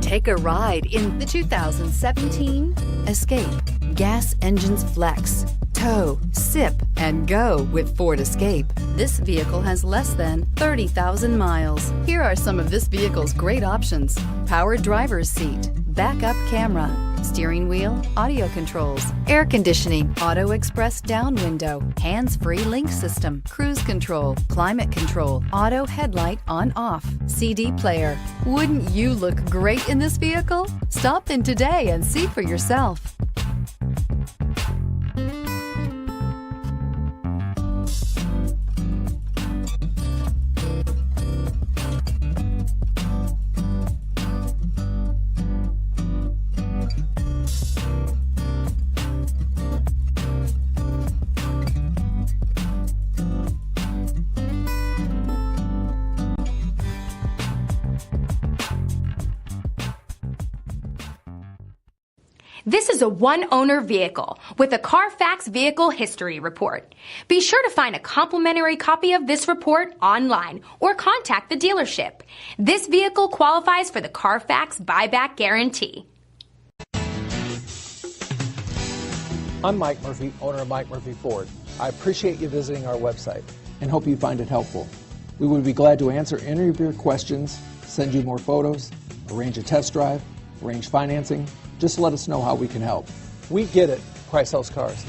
Take a ride in the 2017 Escape. Gas engines flex, tow, sip, and go with Ford Escape. This vehicle has less than 30,000 miles. Here are some of this vehicle's great options: powered driver's seat, backup camera, steering wheel audio controls, air conditioning, auto express down window, hands-free link system, cruise control, climate control, auto headlight on off, CD player. Wouldn't you look great in this vehicle? Stop in today and see for yourself. This is a one-owner vehicle with a Carfax Vehicle History Report. Be sure to find a complimentary copy of this report online or contact the dealership. This vehicle qualifies for the Carfax Buyback Guarantee. I'm Mike Murphy, owner of Mike Murphy Ford. I appreciate you visiting our website and hope you find it helpful. We would be glad to answer any of your questions, send you more photos, arrange a test drive, arrange financing. Just let us know how we can help. We get it. Price sells cars.